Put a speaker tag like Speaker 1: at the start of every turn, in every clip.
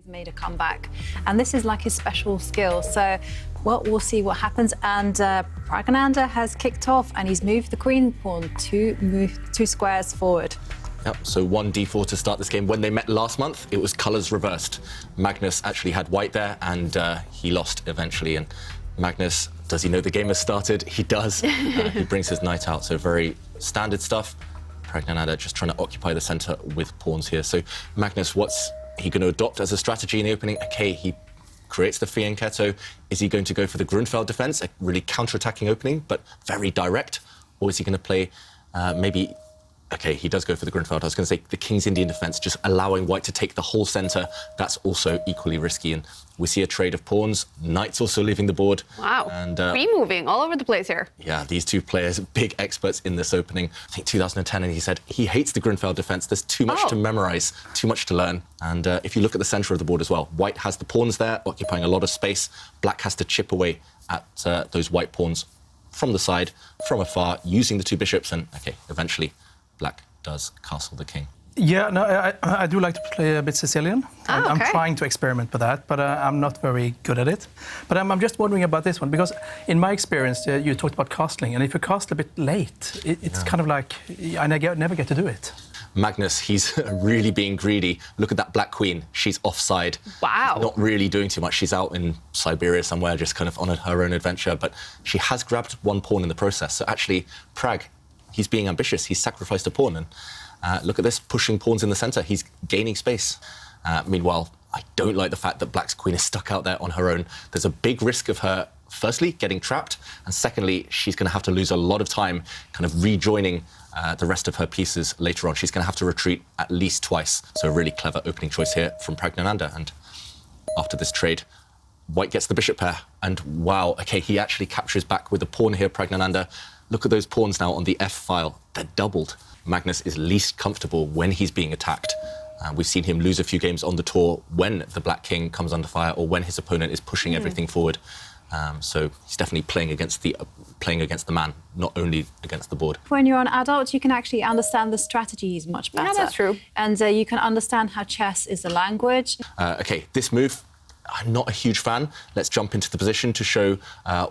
Speaker 1: made a comeback. And this is like his special skill. So, well, we'll see what happens. And Praggnanandhaa has kicked off and he's moved the queen pawn two squares forward.
Speaker 2: Yep, so 1d4 to start this game. When they met last month, it was colours reversed. Magnus actually had white there, and he lost eventually. And Magnus, does he know the game has started? He does. He brings his knight out, so very standard stuff. Praggnanandhaa just trying to occupy the centre with pawns here. So Magnus, what's he going to adopt as a strategy in the opening? Okay, he creates the fianchetto. Is he going to go for the Grunfeld defence, a really counter-attacking opening, but very direct? Or is he going to play maybe... OK, he does go for the Grunfeld. I was going to say the King's Indian defence, just allowing white to take the whole centre. That's also equally risky. And we see a trade of pawns. Knight's also leaving the board.
Speaker 3: Wow.
Speaker 2: And
Speaker 3: moving all over the place here.
Speaker 2: Yeah, these two players, big experts in this opening. I think 2010, and he said he hates the Grunfeld defence. There's too much to memorise, too much to learn. And if you look at the centre of the board as well, white has the pawns there, occupying a lot of space. Black has to chip away at those white pawns from the side, from afar, using the two bishops. And, OK, eventually... Black does castle the king.
Speaker 4: Yeah, no, I do like to play a bit Sicilian. I'm trying to experiment with that, but I'm not very good at it. But I'm just wondering about this one, because in my experience, you talked about castling, and if you cast a bit late, it's kind of like I never get to do it.
Speaker 2: Magnus, he's really being greedy. Look at that black queen. She's offside.
Speaker 3: Wow.
Speaker 2: She's not really doing too much. She's out in Siberia somewhere, just kind of on her own adventure. But she has grabbed one pawn in the process. So actually, Pragg, he's being ambitious. He's sacrificed a pawn. And look at this, pushing pawns in the centre. He's gaining space. Meanwhile, I don't like the fact that Black's queen is stuck out there on her own. There's a big risk of her, firstly, getting trapped, and secondly, she's going to have to lose a lot of time kind of rejoining the rest of her pieces later on. She's going to have to retreat at least twice. So a really clever opening choice here from Praggnanandhaa. And after this trade, white gets the bishop pair. And wow, OK, he actually captures back with the pawn here, Praggnanandhaa. Look at those pawns now on the F file. They're doubled. Magnus is least comfortable when he's being attacked. We've seen him lose a few games on the tour when the Black King comes under fire or when his opponent is pushing everything forward. So he's definitely playing against the man, not only against the board.
Speaker 1: When you're an adult, you can actually understand the strategies much better.
Speaker 3: Yeah, that's true.
Speaker 1: And you can understand how chess is a language.
Speaker 2: OK, this move, I'm not a huge fan. Let's jump into the position to show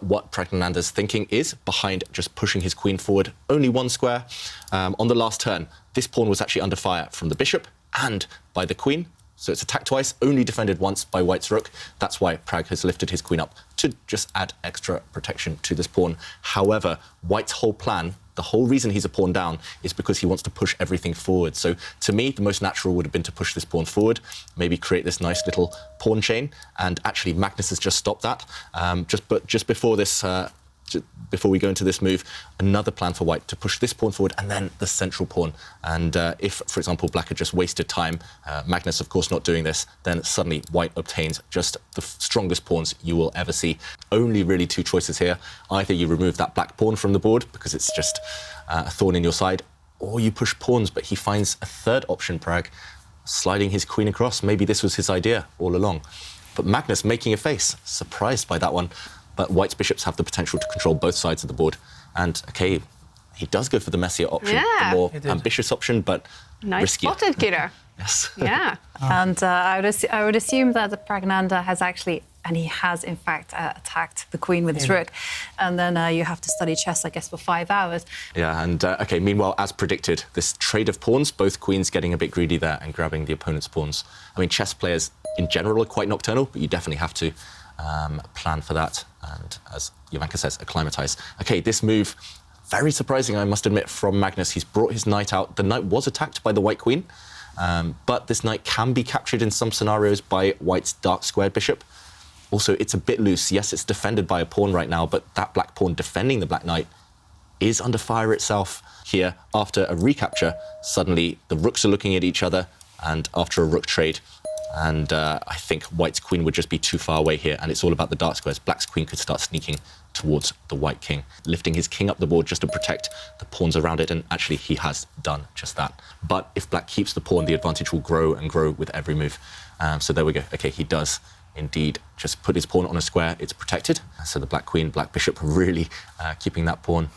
Speaker 2: what Praggnanandha's thinking is behind just pushing his queen forward only one square. On the last turn, this pawn was actually under fire from the bishop and by the queen. So it's attacked twice, only defended once by white's rook. That's why Pragg has lifted his queen up to just add extra protection to this pawn. However, white's whole plan, the whole reason he's a pawn down is because he wants to push everything forward. So to me, the most natural would have been to push this pawn forward, maybe create this nice little pawn chain. And actually, Magnus has just stopped that. Just before this, before we go into this move, another plan for white to push this pawn forward and then the central pawn. And if, for example, black had just wasted time, Magnus, of course, not doing this, then suddenly white obtains just the strongest pawns you will ever see. Only really two choices here. Either you remove that black pawn from the board because it's just a thorn in your side, or you push pawns, but he finds a third option, Pragg, sliding his queen across. Maybe this was his idea all along. But Magnus making a face, surprised by that one. But white's bishops have the potential to control both sides of the board. And, OK, he does go for the messier option, the more ambitious option, but
Speaker 3: nice
Speaker 2: riskier.
Speaker 3: Spotted, Kira.
Speaker 2: Yes.
Speaker 3: Yeah.
Speaker 1: And I would assume that the Praggnanandhaa has actually, and he has, in fact, attacked the queen with his rook. And then you have to study chess, I guess, for 5 hours.
Speaker 2: Yeah, and, OK, meanwhile, as predicted, this trade of pawns, both queens getting a bit greedy there and grabbing the opponent's pawns. I mean, chess players in general are quite nocturnal, but you definitely have to plan for that, and as Jovanka says, acclimatise. OK, this move, very surprising, I must admit, from Magnus. He's brought his knight out. The knight was attacked by the white queen, but this knight can be captured in some scenarios by white's dark squared bishop. Also, it's a bit loose. Yes, it's defended by a pawn right now, but that black pawn defending the black knight is under fire itself here. After a recapture, suddenly the rooks are looking at each other, and after a rook trade, and I think white's queen would just be too far away here, and it's all about the dark squares. Black's queen could start sneaking towards the white king, lifting his king up the board just to protect the pawns around it, and actually he has done just that. But if black keeps the pawn, the advantage will grow and grow with every move. So there we go. OK, he does indeed just put his pawn on a square. It's protected. So the black queen, black bishop really keeping that pawn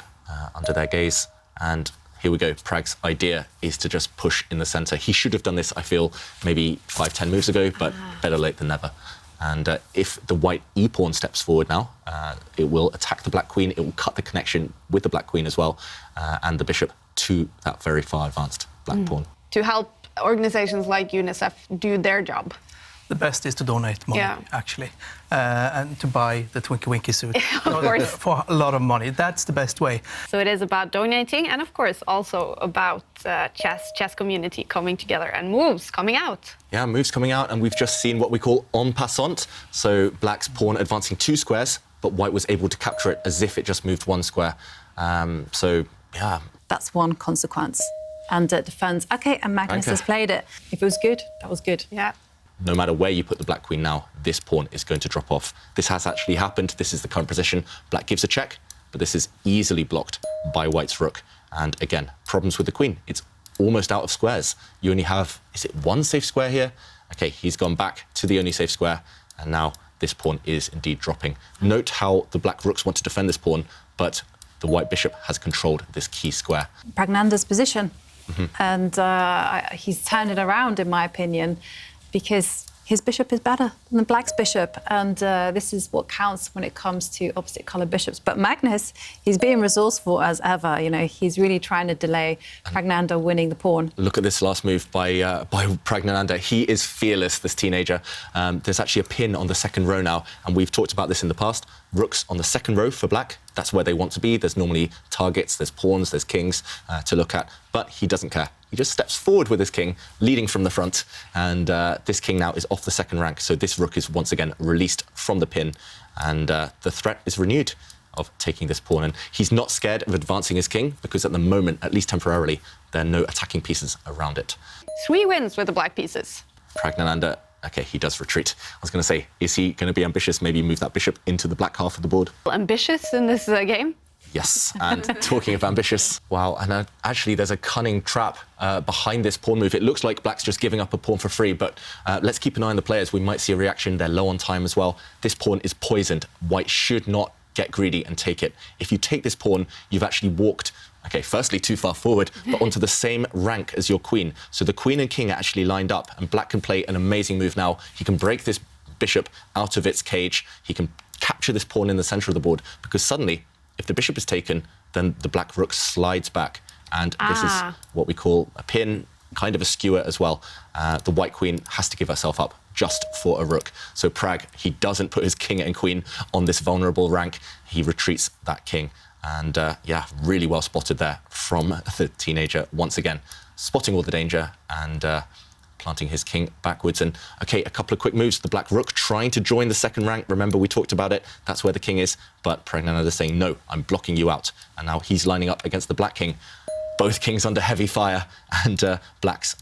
Speaker 2: under their gaze. And here we go. Prag's idea is to just push in the centre. He should have done this, I feel, maybe 5-10 moves ago, but better late than never. And if the white e-pawn steps forward now, it will attack the black queen. It will cut the connection with the black queen as well, and the bishop to that very far advanced black pawn.
Speaker 3: To help organizations like UNICEF do their job.
Speaker 4: The best is to donate money, actually, and to buy the Twinkie Winkie suit for a lot of money. That's the best way.
Speaker 3: So it is about donating, and of course also about chess community coming together and moves coming out.
Speaker 2: Yeah, moves coming out, and we've just seen what we call en passant. So black's pawn advancing 2 squares, but white was able to capture it as if it just moved 1 square. So, yeah.
Speaker 1: That's one consequence. And it defends. OK, and Magnus has played it. If it was good, that was good.
Speaker 3: Yeah.
Speaker 2: No matter where you put the black queen now, this pawn is going to drop off. This has actually happened. This is the current position. Black gives a check, but this is easily blocked by white's rook. And again, problems with the queen. It's almost out of squares. You only have, is it 1 safe square here? OK, he's gone back to the only safe square, and now this pawn is indeed dropping. Note how the black rooks want to defend this pawn, but the white bishop has controlled this key square.
Speaker 1: Praggnanandhaa's position. And he's turned it around, in my opinion, because his bishop is better than black's bishop, and this is what counts when it comes to opposite colour bishops. But Magnus, he's being resourceful as ever. You know, he's really trying to delay Praggnanandhaa winning the pawn. Look
Speaker 2: at this last move by Praggnanandhaa. He is fearless, this teenager. There's actually a pin on the second row now, and we've talked about this in the past. Rooks on the second row for black, that's where they want to be. There's normally targets, there's pawns, there's kings to look at, but he doesn't care. He just steps forward with his king, leading from the front, and this king now is off the second rank, so this rook is once again released from the pin, and the threat is renewed of taking this pawn. And he's not scared of advancing his king, because at the moment, at least temporarily, there are no attacking pieces around it.
Speaker 3: 3 wins with the black pieces.
Speaker 2: Praggnanandhaa, OK, he does retreat. I was going to say, is he going to be ambitious, maybe move that bishop into the black half of the board?
Speaker 3: Ambitious in this game?
Speaker 2: Yes, and talking of ambitious, wow, and actually there's a cunning trap behind this pawn move. It looks like black's just giving up a pawn for free, but let's keep an eye on the players. We might see a reaction. They're low on time as well. This pawn is poisoned. White should not get greedy and take it. If you take this pawn, you've actually walked, OK, firstly too far forward, but onto the same rank as your queen. So the queen and king are actually lined up, and black can play an amazing move now. He can break this bishop out of its cage. He can capture this pawn in the centre of the board, because suddenly, if the bishop is taken, then the black rook slides back. And this is what we call a pin, kind of a skewer as well. The white queen has to give herself up just for a rook. So Pragg, he doesn't put his king and queen on this vulnerable rank. He retreats that king. And yeah, really well spotted there from the teenager once again, spotting all the danger and planting his king backwards. And OK, a couple of quick moves. The black rook trying to join the second rank. Remember, we talked about it. That's where the king is. But Praggnanandhaa saying, no, I'm blocking you out. And now he's lining up against the black king. Both kings under heavy fire. And black's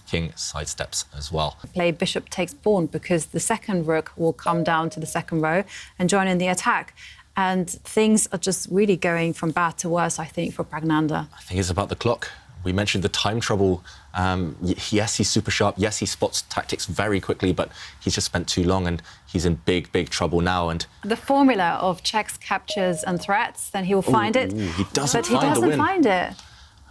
Speaker 2: king sidesteps as well.
Speaker 1: Play bishop takes pawn, because the second rook will come down to the second row and join in the attack. And things are just really going from bad to worse, I think, for Praggnanandhaa.
Speaker 2: I think it's about the clock. We mentioned the time trouble. Yes, he's super sharp. Yes, he spots tactics very quickly, but he's just spent too long, and he's in big, big trouble now. And
Speaker 1: the formula of checks, captures and threats, then he will find it.
Speaker 2: He doesn't
Speaker 1: but he
Speaker 2: find the
Speaker 1: doesn't
Speaker 2: win.
Speaker 1: find it.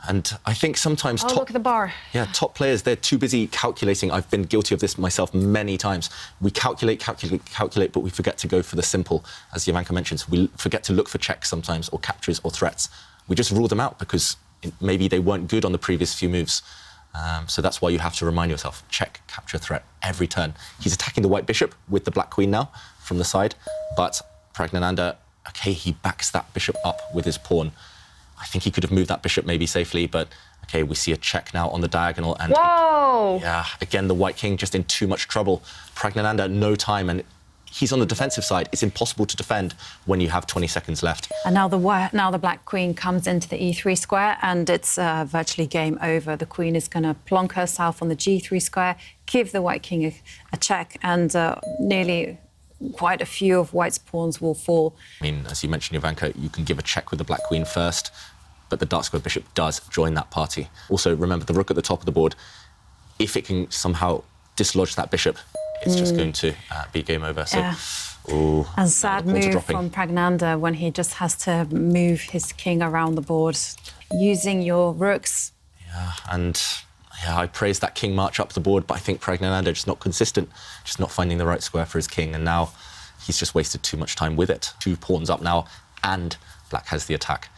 Speaker 2: And I think sometimes
Speaker 1: look at the bar.
Speaker 2: Yeah, top players, they're too busy calculating. I've been guilty of this myself many times. We calculate, but we forget to go for the simple. As Jovanka mentions, we forget to look for checks sometimes, or captures or threats. We just rule them out because maybe they weren't good on the previous few moves. So that's why you have to remind yourself, check, capture, threat every turn. He's attacking the white bishop with the black queen now from the side, but Praggnanandhaa, OK, he backs that bishop up with his pawn. I think he could have moved that bishop maybe safely, but OK, we see a check now on the diagonal. And
Speaker 3: whoa!
Speaker 2: Yeah, again, the white king just in too much trouble. Praggnanandhaa, no time, and he's on the defensive side. It's impossible to defend when you have 20 seconds left. And now the black queen comes into the e3 square, and it's virtually game over. The queen is going to plonk herself on the g3 square, give the white king a check, and nearly quite a few of white's pawns will fall. I mean, as you mentioned, Jovanka, you can give a check with the black queen first, but the dark square bishop does join that party. Also, remember the rook at the top of the board. If it can somehow dislodge that bishop, it's just going to be game over. So,
Speaker 1: yeah. And sad move from Praggnanandhaa when he just has to move his king around the board. using your rooks.
Speaker 2: Yeah, and I praised that king march up the board, but I think Praggnanandhaa just not consistent, just not finding the right square for his king, and now he's just wasted too much time with it. 2 pawns up now, and black has the attack.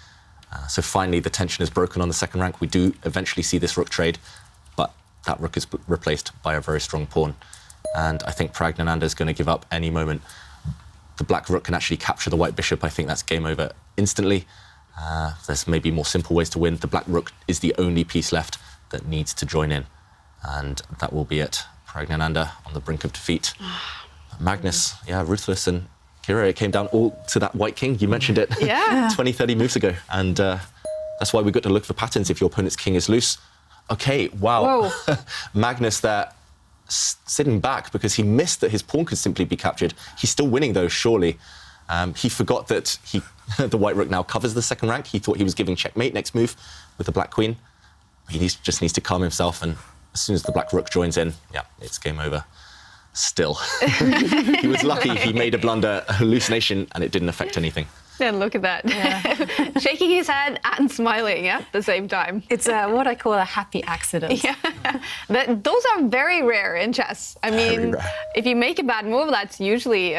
Speaker 2: So finally, the tension is broken on the second rank. We do eventually see this rook trade, but that rook is replaced by a very strong pawn. And I think Praggnanandhaa is going to give up any moment. The black rook can actually capture the white bishop. I think that's game over instantly. There's maybe more simple ways to win. The black rook is the only piece left that needs to join in. And that will be it. Praggnanandhaa on the brink of defeat. Magnus, ruthless, and Kira, it came down all to that white king. You mentioned it 20, 30 moves ago. And that's why we got to look for patterns if your opponent's king is loose. OK, wow. Magnus there sitting back because he missed that his pawn could simply be captured. He's still winning, though, surely. He forgot that the white rook now covers the second rank. He thought he was giving checkmate next move with the black queen. He just needs to calm himself, and as soon as the black rook joins in, it's game over. Still. He was lucky he made a blunder, a hallucination, and it didn't affect anything.
Speaker 3: And look at that. Yeah. Shaking his head and smiling at the same time.
Speaker 1: It's what I call a happy accident.
Speaker 3: Yeah. Those are very rare in chess. I mean, if you make a bad move, that's usually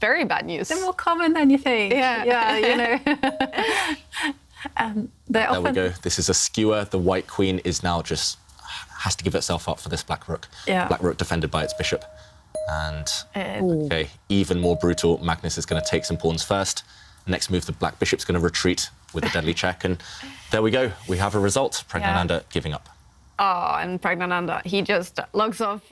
Speaker 3: very bad news.
Speaker 1: They're more common than you think.
Speaker 3: Yeah,
Speaker 1: you know.
Speaker 2: There we go. This is a skewer. The white queen is now just has to give itself up for this black rook.
Speaker 1: Yeah.
Speaker 2: Black rook defended by its bishop. And, OK, even more brutal. Magnus is going to take some pawns first. Next move, the black bishop's going to retreat with a deadly check. And there we go. We have a result. Praggnanandhaa giving up.
Speaker 3: Oh, and Praggnanandhaa, he just logs off